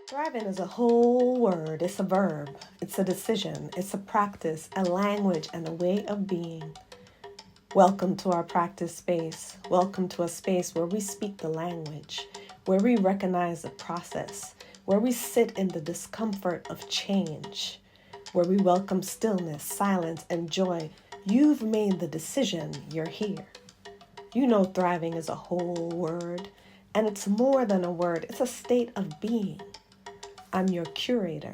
Thriving is a whole word. It's a verb. It's a decision. It's a practice, a language, and a way of being. Welcome to our practice space. Welcome to a space where we speak the language, where we recognize the process, where we sit in the discomfort of change, where we welcome stillness, silence, and joy. You've made the decision. You're here. You know thriving is a whole word, and it's more than a word. It's a state of being. I'm your curator.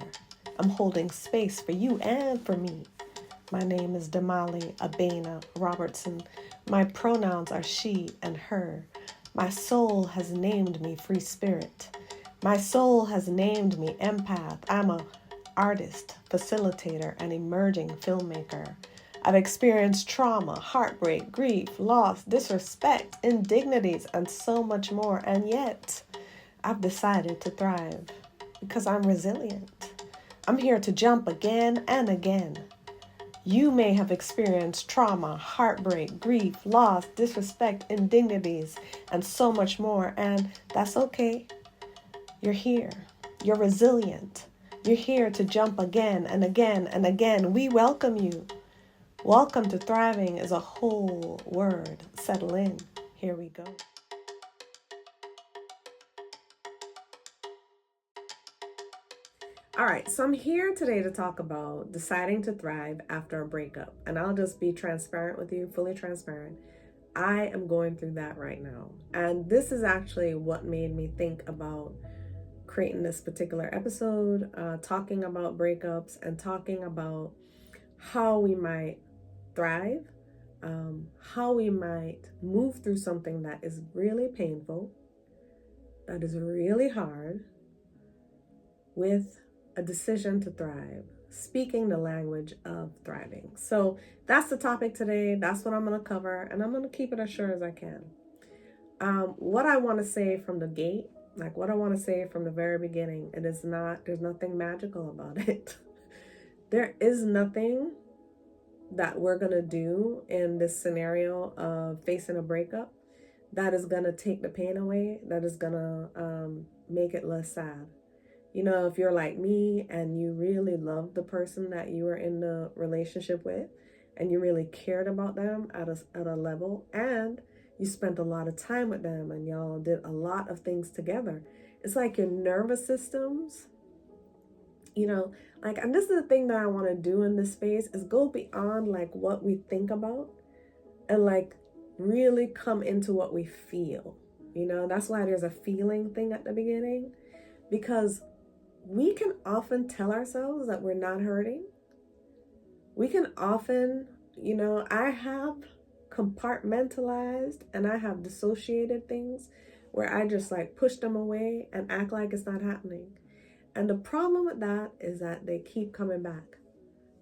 I'm holding space for you and for me. My name is Damali Abena Robertson. My pronouns are she and her. My soul has named me free spirit. My soul has named me empath. I'm an artist, facilitator, and emerging filmmaker. I've experienced trauma, heartbreak, grief, loss, disrespect, indignities, and so much more. And yet, I've decided to thrive because I'm resilient. I'm here to jump again and again. You may have experienced trauma, heartbreak, grief, loss, disrespect, indignities, and so much more, and that's okay. You're here. You're resilient. You're here to jump again and again and again. We welcome you. Welcome to Thriving is a whole word. Settle in. Here we go. All right, so I'm here today to talk about deciding to thrive after a breakup. And I'll just be transparent with you, fully transparent. I am going through that right now. And this is actually what made me think about creating this particular episode, talking about breakups and talking about how we might thrive, how we might move through something that is really painful, that is really hard, with a decision to thrive, speaking the language of thriving. So that's the topic today. That's what I'm going to cover, and I'm going to keep it as short as I can. What I want to say from the gate, like what I want to say from the very beginning, there's nothing magical about it. There is nothing that we're going to do in this scenario of facing a breakup that is going to take the pain away, that is going to make it less sad. You know, if you're like me and you really love the person that you were in the relationship with and you really cared about them at a level, and you spent a lot of time with them and y'all did a lot of things together, it's like your nervous systems, and this is the thing that I want to do in this space is go beyond like what we think about and like really come into what we feel. That's why there's a feeling thing at the beginning, because we can often tell ourselves that we're not hurting. We can often, I have compartmentalized and I have dissociated things where I just like push them away and act like it's not happening. And the problem with that is that they keep coming back.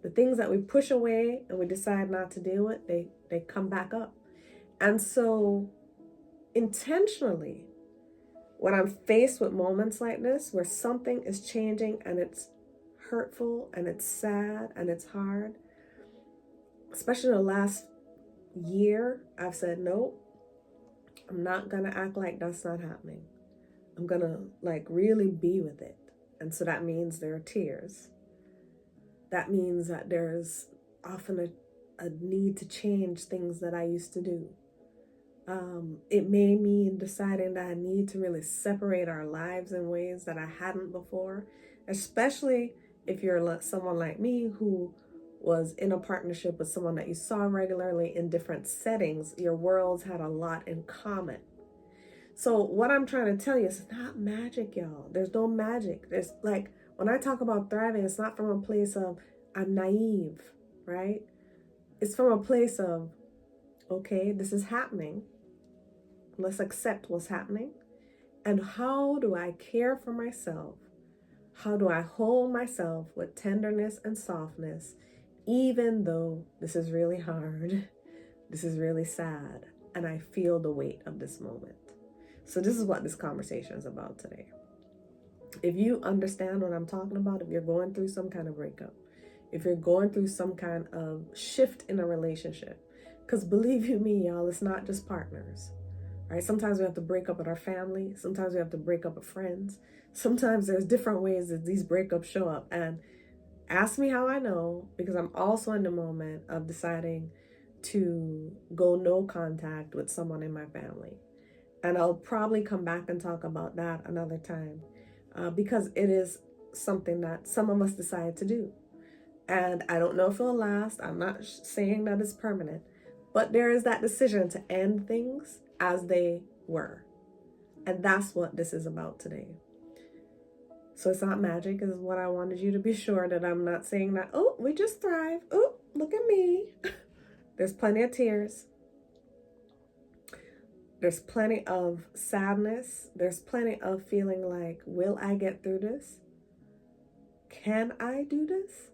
The things that we push away and we decide not to deal with, they come back up. And so intentionally, when I'm faced with moments like this, where something is changing and it's hurtful and it's sad and it's hard, especially in the last year, I've said, no, I'm not going to act like that's not happening. I'm going to like really be with it. And so that means there are tears. That means that there's often a need to change things that I used to do. It may mean deciding that I need to really separate our lives in ways that I hadn't before, especially if you're someone like me who was in a partnership with someone that you saw regularly in different settings. Your worlds had a lot in common. So what I'm trying to tell you is it's not magic, y'all. There's no magic. There's like, when I talk about thriving, it's not from a place of I'm naive, right? It's from a place of, okay, this is happening. Let's accept what's happening. And how do I care for myself? How do I hold myself with tenderness and softness, even though this is really hard, this is really sad, and I feel the weight of this moment? So this is what this conversation is about today. If you understand what I'm talking about, if you're going through some kind of breakup, if you're going through some kind of shift in a relationship, because believe you me, y'all, it's not just partners. Right? Sometimes we have to break up with our family. Sometimes we have to break up with friends. Sometimes there's different ways that these breakups show up. And ask me how I know, because I'm also in the moment of deciding to go no contact with someone in my family. And I'll probably come back and talk about that another time, because it is something that some of us decide to do. And I don't know if it'll last. I'm not saying that it's permanent, but there is that decision to end things as they were. And that's what this is about today. So it's not magic, is what I wanted you to be sure that I'm not saying that, oh, we just thrive. Oh, look at me. There's plenty of tears. There's plenty of sadness. There's plenty of feeling like, will I get through this? Can I do this?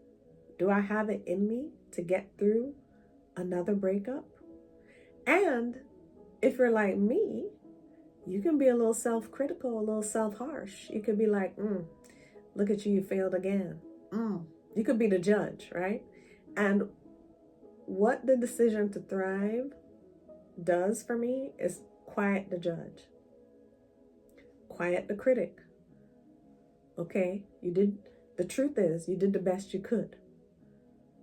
Do I have it in me to get through another breakup? And if you're like me, you can be a little self-critical, a little self-harsh. You could be like, look at you, you failed again. You could be the judge, right? And what the decision to thrive does for me is quiet the judge, quiet the critic. Okay, the truth is, you did the best you could.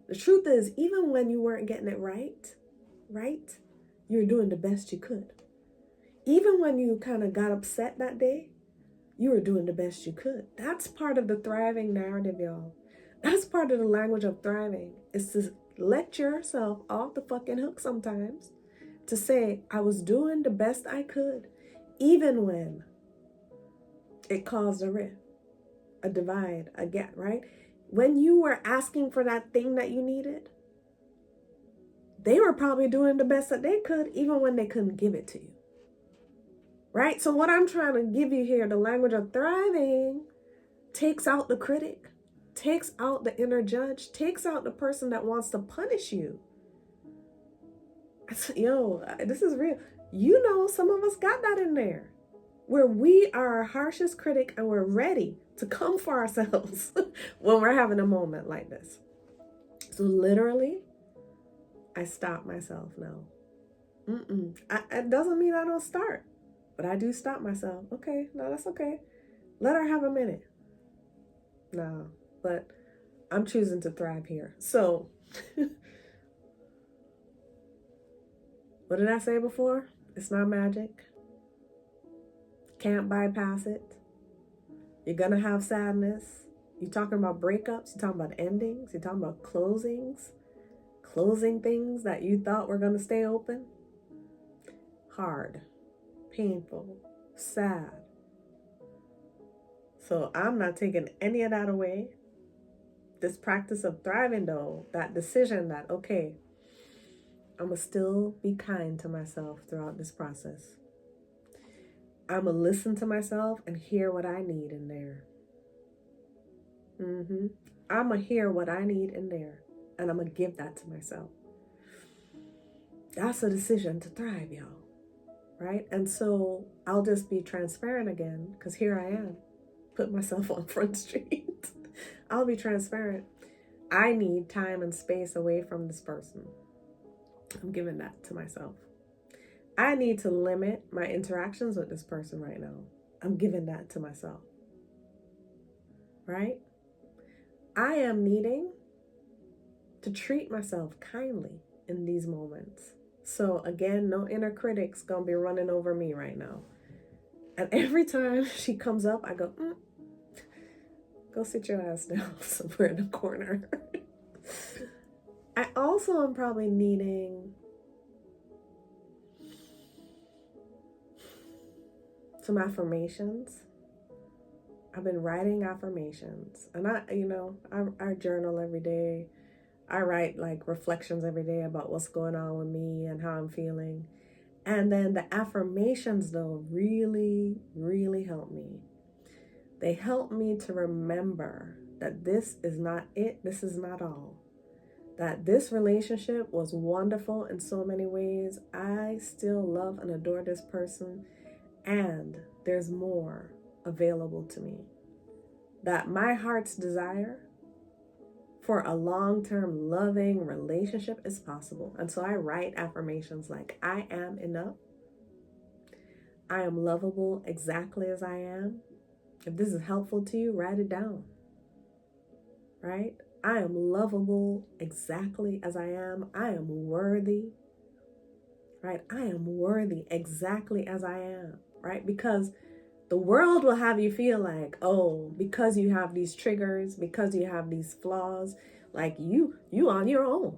The truth is, even when you weren't getting it right, you were doing the best you could. Even when you kind of got upset that day, you were doing the best you could. That's part of the thriving narrative, y'all. That's part of the language of thriving, is to let yourself off the fucking hook sometimes, to say, I was doing the best I could, even when it caused a rift, a divide, a gap, right? When you were asking for that thing that you needed, they were probably doing the best that they could, even when they couldn't give it to you. Right? So what I'm trying to give you here, the language of thriving, takes out the critic, takes out the inner judge, takes out the person that wants to punish you. Yo, this is real. You know, some of us got that in there, where we are our harshest critic and we're ready to come for ourselves when we're having a moment like this. So literally, I stop myself now. It doesn't mean I don't start, but I do stop myself. Okay, no, that's okay. Let her have a minute. No, but I'm choosing to thrive here. So, what did I say before? It's not magic. Can't bypass it. You're gonna have sadness. You're talking about breakups. You're talking about endings. You're talking about closings. Closing things that you thought were gonna stay open. Hard, painful, sad. So I'm not taking any of that away. This practice of thriving, though, that decision that, okay, I'm going to still be kind to myself throughout this process. I'm going to listen to myself and hear what I need in there. I'm going to hear what I need in there, and I'm going to give that to myself. That's a decision to thrive, y'all. Right? And so I'll just be transparent again, because here I am, put myself on Front Street. I'll be transparent. I need time and space away from this person. I'm giving that to myself. I need to limit my interactions with this person right now. I'm giving that to myself. Right? I am needing to treat myself kindly in these moments. So again, no inner critic's gonna be running over me right now. And every time she comes up, I go, go sit your ass down somewhere in the corner. I also am probably needing some affirmations. I've been writing affirmations, and I journal every day. I write like reflections every day about what's going on with me and how I'm feeling. And then the affirmations, though, really, really help me. They help me to remember that this is not it, this is not all. That this relationship was wonderful in so many ways. I still love and adore this person, and there's more available to me. That my heart's desire for a long-term loving relationship is possible. And so I write affirmations like, I am enough. I am lovable exactly as I am. If this is helpful to you, write it down, right? I am lovable exactly as I am. I am worthy, right? I am worthy exactly as I am, right? Because the world will have you feel like, oh, because you have these triggers, because you have these flaws, like you on your own.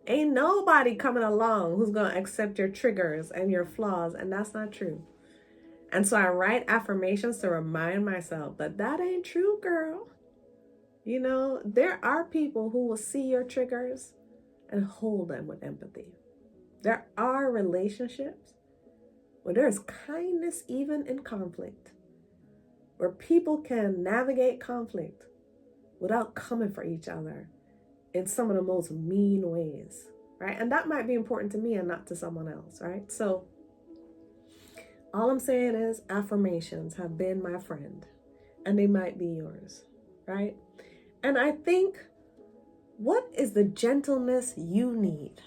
Ain't nobody coming along who's going to accept your triggers and your flaws, and that's not true. And so I write affirmations to remind myself that that ain't true, girl. You know, there are people who will see your triggers and hold them with empathy. There are relationships where there's kindness even in conflict, where people can navigate conflict without coming for each other in some of the most mean ways, right? And that might be important to me and not to someone else, right? So all I'm saying is affirmations have been my friend, and they might be yours, right? And I think, what is the gentleness you need?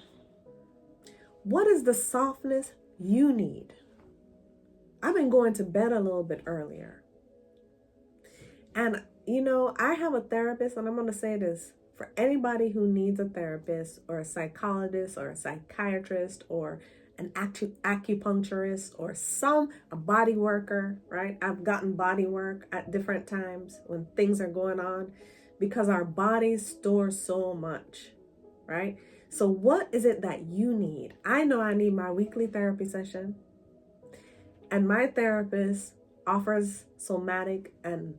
What is the softness you need? I've been going to bed a little bit earlier. And, you know, I have a therapist, and I'm going to say this for anybody who needs a therapist or a psychologist or a psychiatrist or an acupuncturist or a body worker, right? I've gotten body work at different times when things are going on because our bodies store so much, right? So what is it that you need? I know I need my weekly therapy session, and my therapist offers somatic and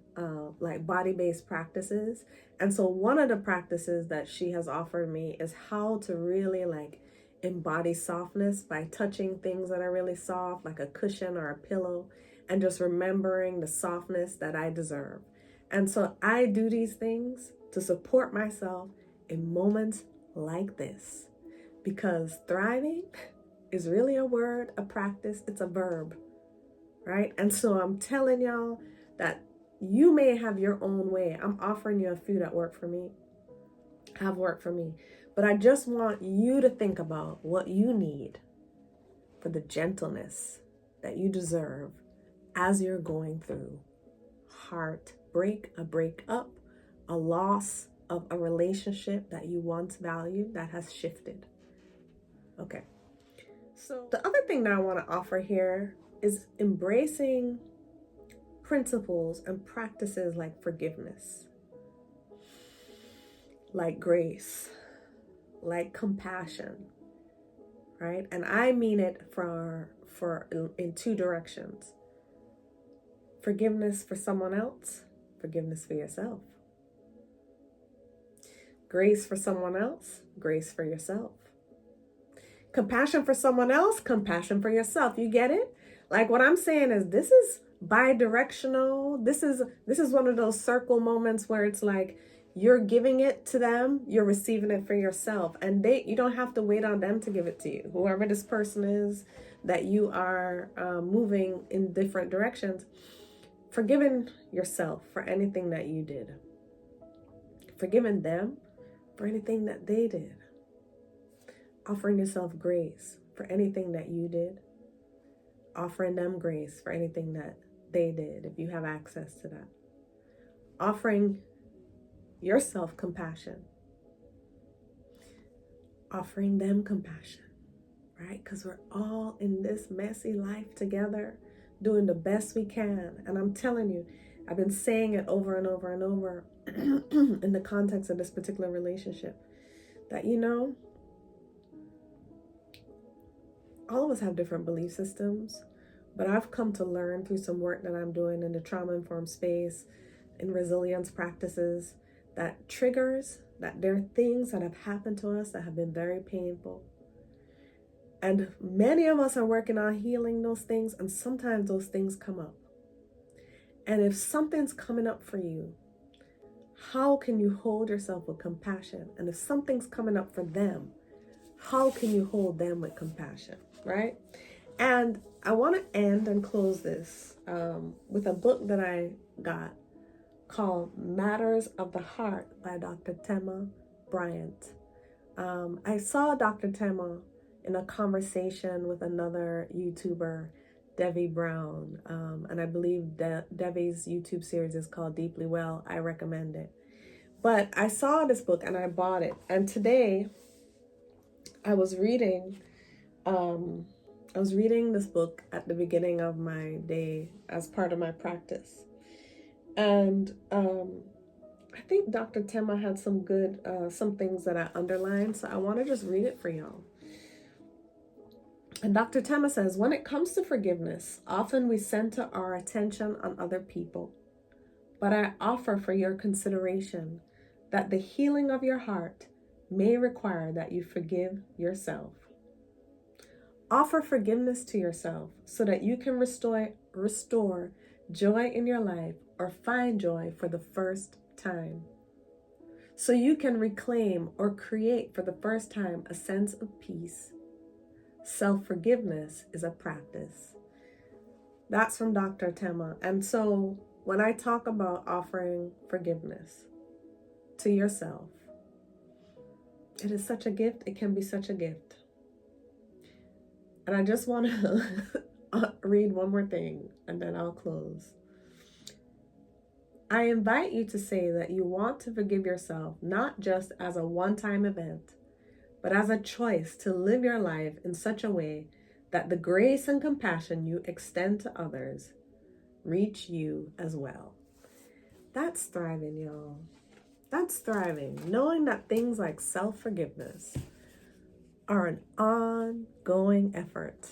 like body-based practices. And so one of the practices that she has offered me is how to really like embody softness by touching things that are really soft, like a cushion or a pillow, and just remembering the softness that I deserve. And so I do these things to support myself in moments like this, because thriving is really a word, a practice, it's a verb, right? And so I'm telling y'all that you may have your own way. I'm offering you a few that work for me, have worked for me. But I just want you to think about what you need for the gentleness that you deserve as you're going through heartbreak, a breakup, a loss of a relationship that you once valued that has shifted. Okay. So the other thing that I want to offer here is embracing principles and practices like forgiveness, like grace, like compassion, right? And I mean it for in two directions. Forgiveness for someone else, forgiveness for yourself. Grace for someone else, grace for yourself. Compassion for someone else, compassion for yourself. You get it? Like what I'm saying is this is bi-directional. This is one of those circle moments where it's like you're giving it to them, you're receiving it for yourself, and you don't have to wait on them to give it to you. Whoever this person is that you are moving in different directions, forgiving yourself for anything that you did, forgiving them for anything that they did, offering yourself grace for anything that you did, offering them grace for anything that they did, if you have access to that, offering yourself compassion, offering them compassion, right? Because we're all in this messy life together, doing the best we can. And I'm telling you, I've been saying it over and over and over in the context of this particular relationship, that, you know, all of us have different belief systems, but I've come to learn through some work that I'm doing in the trauma-informed space, in resilience practices, that triggers, that there are things that have happened to us that have been very painful. And many of us are working on healing those things, and sometimes those things come up. And if something's coming up for you, how can you hold yourself with compassion? And if something's coming up for them, how can you hold them with compassion, right? And I want to end and close this with a book that I got called Matters of the Heart by Dr. Thema Bryant. I saw Dr. Thema in a conversation with another YouTuber, Devi Brown. And I believe Devi's YouTube series is called Deeply Well. I recommend it. But I saw this book and I bought it. And today I was reading this book at the beginning of my day as part of my practice. And I think Dr. Thema had some things that I underlined, so I want to just read it for y'all. And Dr. Thema says, when it comes to forgiveness, often we center our attention on other people. But I offer for your consideration that the healing of your heart may require that you forgive yourself. Offer forgiveness to yourself so that you can restore joy in your life or find joy for the first time. So you can reclaim or create for the first time a sense of peace. Self-forgiveness is a practice. That's from Dr. Thema. And so when I talk about offering forgiveness to yourself, it is such a gift. It can be such a gift. And I just want to read one more thing and then I'll close. I invite you to say that you want to forgive yourself, not just as a one-time event, but as a choice to live your life in such a way that the grace and compassion you extend to others reach you as well. That's thriving, y'all. That's thriving. Knowing that things like self-forgiveness are an ongoing effort.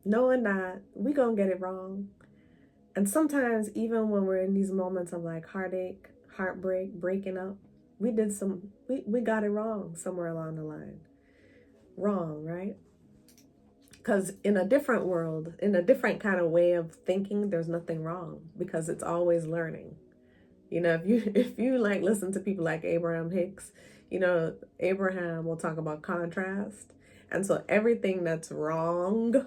Knowing that we're going to get it wrong. And sometimes even when we're in these moments of like heartache, heartbreak, breaking up, we got it wrong somewhere along the line. Wrong, right? Because in a different world, in a different kind of way of thinking, there's nothing wrong because it's always learning. You know, if you like listen to people like Abraham Hicks, you know, Abraham will talk about contrast. And so everything that's wrong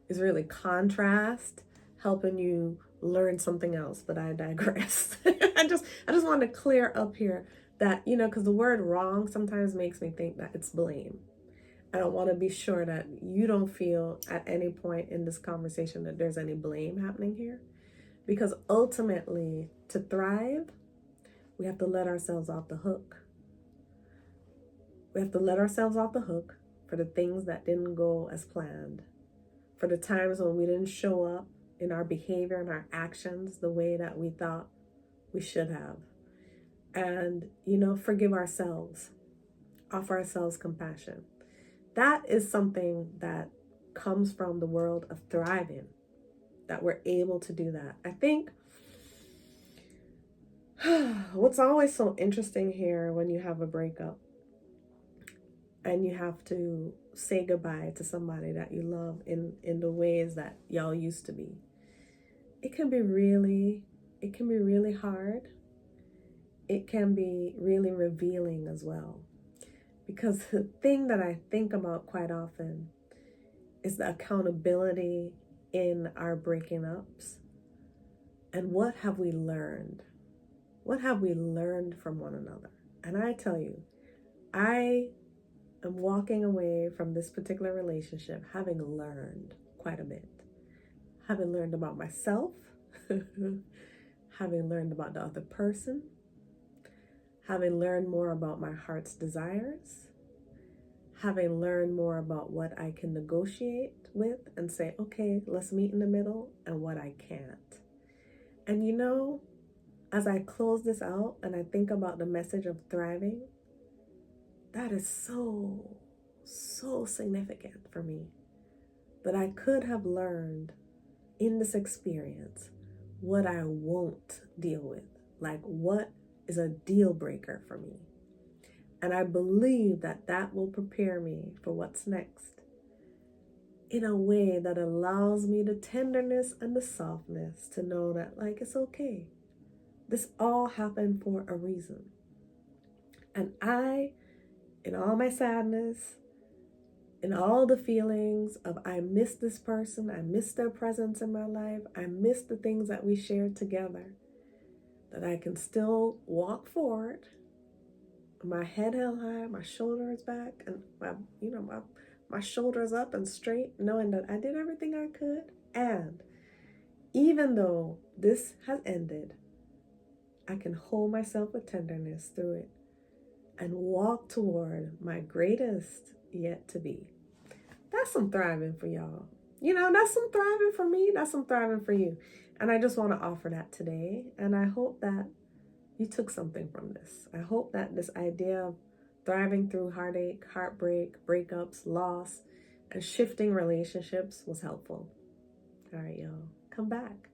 is really contrast, helping you learn something else. But I digress. I just want to clear up here that, you know, because the word wrong sometimes makes me think that it's blame. I don't want to be sure that you don't feel at any point in this conversation that there's any blame happening here. Because ultimately, to thrive, we have to let ourselves off the hook. We have to let ourselves off the hook for the things that didn't go as planned, for the times when we didn't show up in our behavior and our actions the way that we thought we should have. And, you know, forgive ourselves, offer ourselves compassion. That is something that comes from the world of thriving, that we're able to do that. I think what's always so interesting here when you have a breakup and you have to say goodbye to somebody that you love in the ways that y'all used to be, it can be really hard. It can be really revealing as well. Because the thing that I think about quite often is the accountability in our breaking ups. And what have we learned? What have we learned from one another? And I tell you, I am walking away from this particular relationship having learned quite a bit. Having learned about myself, having learned about the other person, having learned more about my heart's desires, having learned more about what I can negotiate with and say, okay, let's meet in the middle, and what I can't. And you know, as I close this out and I think about the message of thriving, that is so significant for me, that I could have learned in this experience what I won't deal with, like what is a deal breaker for me. And I believe that that will prepare me for what's next in a way that allows me the tenderness and the softness to know that, like, it's okay. This all happened for a reason. And I, in all my sadness, in all the feelings of I miss this person, I miss their presence in my life, I miss the things that we shared together, that I can still walk forward, my head held high, my shoulders back, and my shoulders up and straight, knowing that I did everything I could, And even though this has ended, I can hold myself with tenderness through it and walk toward my greatest yet to be. That's some thriving for y'all. That's some thriving for me. That's some thriving for you. And I just want to offer that today. And I hope that you took something from this. I hope that this idea of thriving through heartache, heartbreak, breakups, loss, and shifting relationships was helpful. All right, y'all. Come back.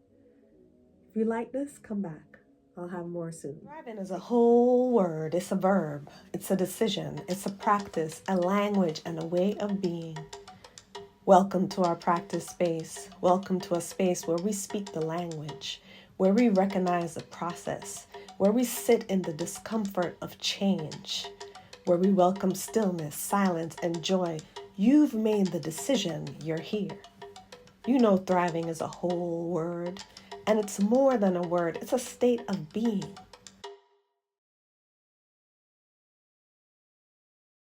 If you like this, come back. I'll have more soon. Thriving is a whole word. It's a verb. It's a decision. It's a practice, a language, and a way of being. Welcome to our practice space. Welcome to a space where we speak the language, where we recognize the process, where we sit in the discomfort of change, where we welcome stillness, silence, and joy. You've made the decision. You're here. You know thriving is a whole word, and it's more than a word. It's a state of being.